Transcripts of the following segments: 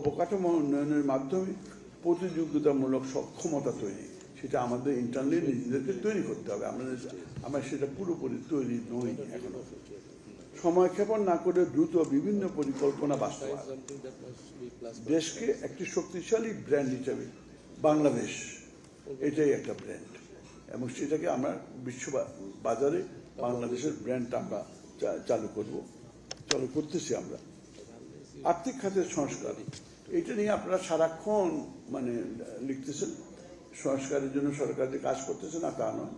অবকাঠামো উন্নয়নের মাধ্যমে প্রতিযোগিতামূলক সক্ষমতা তৈরি, সেটা আমাদের ইন্টারনালি নিজেদেরকে তৈরি করতে হবে। আমরা সেটা পুরোপুরি তৈরি নই এখনো। সময়ক্ষেপণ না করে দ্রুত বিভিন্ন পরিকল্পনা বাস্তবায়ন, দেশকে একটি শক্তিশালী ব্র্যান্ড হিসেবে বাংলাদেশ এটাই একটা ব্র্যান্ড, এবং সেটাকে আমরা বিশ্ব বাজারে বাংলাদেশের ব্র্যান্ডটা আমরা চালু করতেছি। আমরা আর্থিক খাতের সংস্কার, এটা নিয়ে আপনারা সারাক্ষণ লিখতেছেন। সংস্কারের জন্য সরকার যে কাজ করতেছে না তা নয়,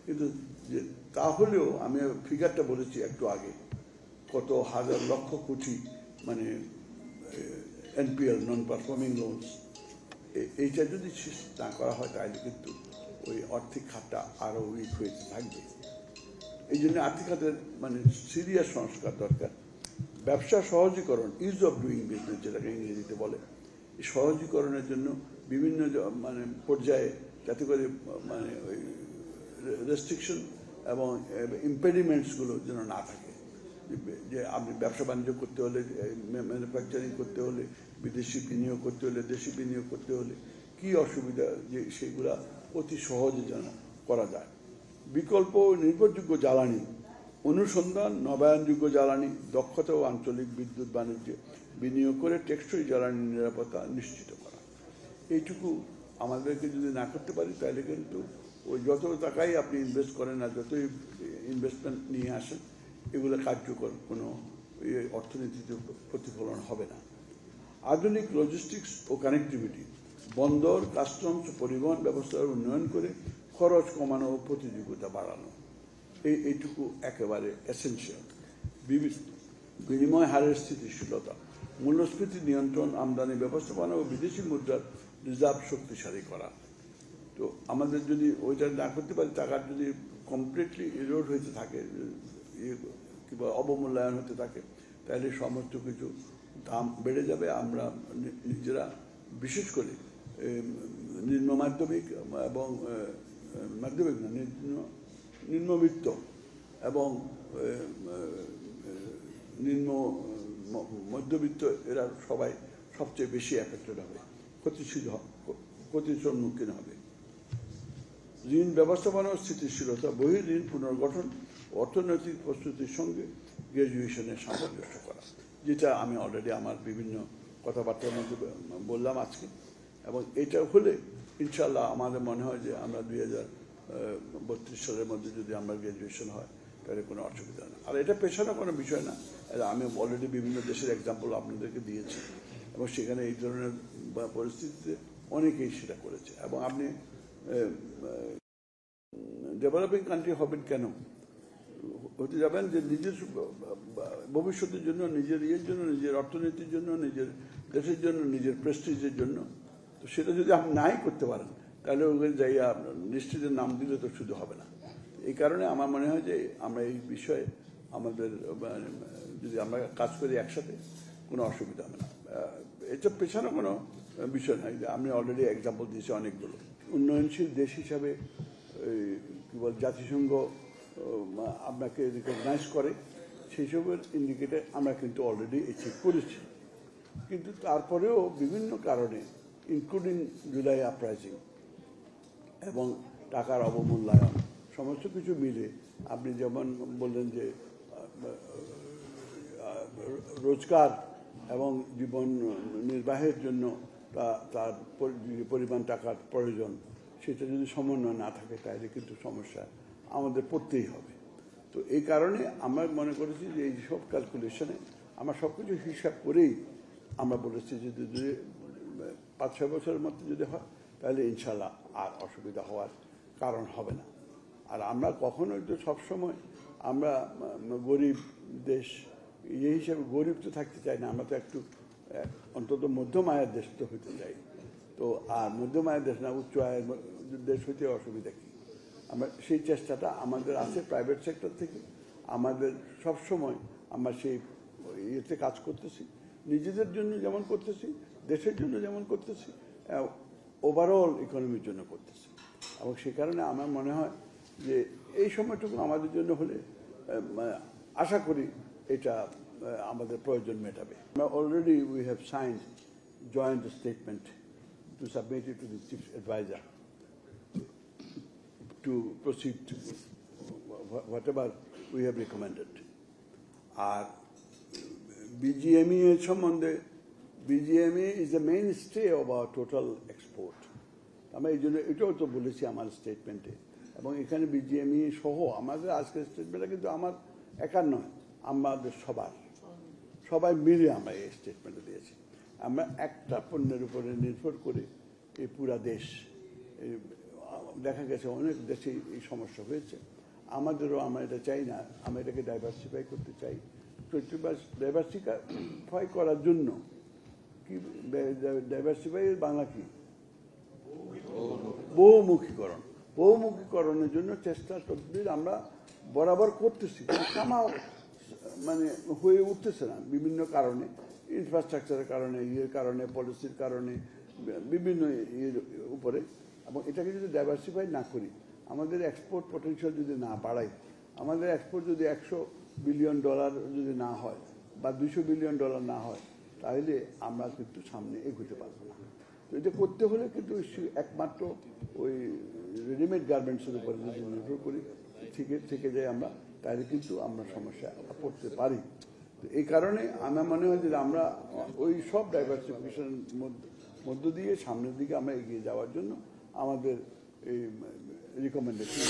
কিন্তু যে তাহলেও আমি ফিগারটা বলেছি একটু আগে, কত হাজার lakh crore NPL, non performing loans, এইটা যদি শেষ না করা হয় তাহলে কিন্তু ওই আর্থিক খাতটা আরও উইক হয়ে থাকবে। এই জন্য আর্থিক খাতের সিরিয়াস সংস্কার দরকার। ব্যবসা সহজীকরণ, ইজ অফ ডুইং বিজনেস যেটাকে ইংরেজিতে বলে, এই সহজীকরণের জন্য বিভিন্ন পর্যায়ে যাতে করে ওই রেস্ট্রিকশন এবং ইম্পেডিমেন্টসগুলো যেন না থাকে। যে আপনি ব্যবসা বাণিজ্য করতে হলে, ম্যানুফ্যাকচারিং করতে হলে, বিদেশি বিনিয়োগ করতে হলে, দেশি বিনিয়োগ করতে হলে কি অসুবিধা, যে সেগুলা অতি সহজে যেন করা যায়। বিকল্প নির্ভরযোগ্য জ্বালানি অনুসন্ধান, নবায়নযোগ্য জ্বালানি, দক্ষতা ও আঞ্চলিক বিদ্যুৎ বাণিজ্যে বিনিয়োগ করে টেকসই জ্বালানি নিরাপত্তা নিশ্চিত করা। এইটুকু আমাদেরকে যদি না করতে পারি তাহলে কিন্তু ওই যত টাকাই আপনি ইনভেস্ট করেন না, যতই ইনভেস্টমেন্ট নিয়ে আসেন, এগুলো কার্যকর কোনো অর্থনীতিতে প্রতিফলন হবে না। আধুনিক লজিস্টিক্স ও কানেক্টিভিটি, বন্দর, কাস্টমস, পরিবহন ব্যবস্থার উন্নয়ন করে খরচ কমানো ও প্রতিযোগিতা বাড়ানো, এইটুকু একেবারে এসেনশিয়াল। বিনিময় হারের স্থিতিশীলতা, মূল্যস্ফীতি নিয়ন্ত্রণ, আমদানি ব্যবস্থাপনা ও বিদেশি মুদ্রার রিজার্ভ শক্তিশালী করা। তো আমাদের যদি ওইটা না করতে পারি, টাকার যদি কমপ্লিটলি ইরোড হইতে থাকে, কিংবা অবমূল্যায়ন হতে থাকে, তাহলে সমস্ত কিছু দাম বেড়ে যাবে। আমরা নিজেরা, বিশেষ করে নিম্ন মাধ্যমিক এবং মাধ্যমিক না, নিম্নবিত্ত এবং নিম্ন মধ্যবিত্ত, এরা সবাই সবচেয়ে বেশি এফেক্টেড হবে, ক্ষতির সম্মুখীন হবে। ঋণ ব্যবস্থাপনা ও স্থিতিশীলতা, বহির্ঋণ পুনর্গঠন, অর্থনৈতিক প্রস্তুতির সঙ্গে গ্র্যাজুয়েশনের সামঞ্জস্য করা, যেটা আমি অলরেডি আমার বিভিন্ন কথাবার্তার মধ্যে বললাম আজকে। এবং এটা হলে ইনশাল্লাহ আমাদের মনে হয় যে আমরা 2032 সালের মধ্যে যদি আমরা গ্র্যাজুয়েশন হয় তাহলে কোনো অসুবিধা নেই। আর এটা পেছানো কোনো বিষয় না, আমি অলরেডি বিভিন্ন দেশের এক্সাম্পল আপনাদেরকে দিয়েছি, এবং সেখানে এই ধরনের পরিস্থিতিতে অনেকেই সেটা করেছে। এবং আপনি ডেভেলপিং কান্ট্রি হবেন কেন, হতে যাবেন যে নিজের ভবিষ্যতের জন্য, নিজের জন্য, নিজের অর্থনীতির জন্য, নিজের দেশের জন্য, নিজের প্রেস্টিজের জন্য। তো সেটা যদি আপনি নাই করতে পারেন তাহলে ওখানে যাইয়া নিশ্চিতের নাম দিলে তো শুধু হবে না। এই কারণে আমার মনে হয় যে আমরা এই বিষয়ে আমাদের যদি আমরা কাজ করি একসাথে, কোনো অসুবিধা হবে না। এটা পেছানো কোনো বিষয় নয়। আমি অলরেডি এক্সাম্পল দিয়েছি অনেকগুলো। উন্নয়নশীল দেশ হিসাবে কি বল, জাতিসংঘ আপনাকে রিকগনাইজ করে, সেই সবের ইন্ডিকেটর আমরা কিন্তু অলরেডি অ্যাচিভ করেছি। কিন্তু তারপরেও বিভিন্ন কারণে, ইনক্লুডিং জুলাই আপরাইজিং এবং টাকার অবমূল্যায়ন, সমস্ত কিছু মিলে আপনি যেমন বললেন যে রোজগার এবং জীবন নির্বাহের জন্য তার পরিমাণ টাকার প্রয়োজন, সেটা যদি সমন্বয় না থাকে তাহলে কিন্তু সমস্যা আমাদের পড়তেই হবে। তো এই কারণে আমরা মনে করেছি যে এই সব ক্যালকুলেশনে আমরা সব কিছু হিসাব করেই আমরা বলেছি যে যদি 5-6 বছরের মধ্যে যদি হয় তাহলে ইনশাল্লাহ আর অসুবিধা হওয়ার কারণ হবে না। আর আমরা কখনোই তো সবসময় আমরা গরিব দেশ এই হিসাবে গরিব তো থাকতে চাই না, আমরা তো একটু অন্তত মধ্যম আয়ের দেশ তো হইতে চাই। তো আর মধ্যম আয়ের দেশ না, উচ্চ আয়ের দেশ হইতে অসুবিধা কী? আমরা সেই চেষ্টাটা আমাদের আছে প্রাইভেট সেক্টর থেকে। আমাদের সবসময় আমরা সেই ইয়েতে কাজ করতেছি, নিজেদের জন্য যেমন করতেছি, দেশের জন্য যেমন করতেছি, ওভারঅল ইকোনমির জন্য করতেছি। এবং সে কারণে আমার মনে হয় যে এই সময়টুকু আমাদের জন্য হলে আশা করি এটা আমাদের প্রয়োজন মেটাবে। আমরা already we have signed joint statement to submit it to the chief advisor to proceed to whatever we have recommended. Our BGME সম্বন্ধে BGME is the mainstay of our total export. আমরা এই জন্য এটাও তো বলেছি আমার স্টেটমেন্টে, এবং এখানে BGME সহ আমাদের আজকের স্টেটমেন্টটা কিন্তু আমার একার নয়, আমাদের সবাই মিলে আমরা এই স্টেটমেন্টটা দিয়েছি। আমরা একটা পণ্যের উপরে নির্ভর করে এই পুরা দেশ, দেখা গেছে অনেক দেশে এই সমস্যা হয়েছে, আমাদেরও আমরা এটা চাই না, আমরা এটাকে ডাইভার্সিফাই করতে চাই। ডাইভার্সিফাই করার জন্য কি, ডাইভার্সিফাই বাংলা কি, বহুমুখীকরণের জন্য চেষ্টা তদবির আমরা বরাবর করতেছি, কামাও মানে হয়ে উঠতেছে না বিভিন্ন কারণে, ইনফ্রাস্ট্রাকচারের কারণে, কারণে, পলিসির কারণে, বিভিন্ন উপরে। এবং এটাকে যদি ডাইভার্সিফাই না করি, আমাদের এক্সপোর্ট পটেনশিয়াল যদি না বাড়াই, আমাদের এক্সপোর্ট যদি $100 বিলিয়ন যদি না হয় বা $200 বিলিয়ন না হয়, তাহলে আমরা কিন্তু সামনে এগোতে পারবো না। তো এটা করতে হলে কিন্তু একমাত্র ওই রেডিমেড গার্মেন্টসের উপরে যদি নির্ভর করি থেকে যাই আমরা, তাহলে কিন্তু আমরা সমস্যা পড়তে পারি। তো এই কারণে আমার মনে হয় যে আমরা ওই সব ডাইভার্সিফিকেশনের মধ্য দিয়ে সামনের দিকে আমরা এগিয়ে যাওয়ার জন্য আমাদের এই রিকমেন্ডেশন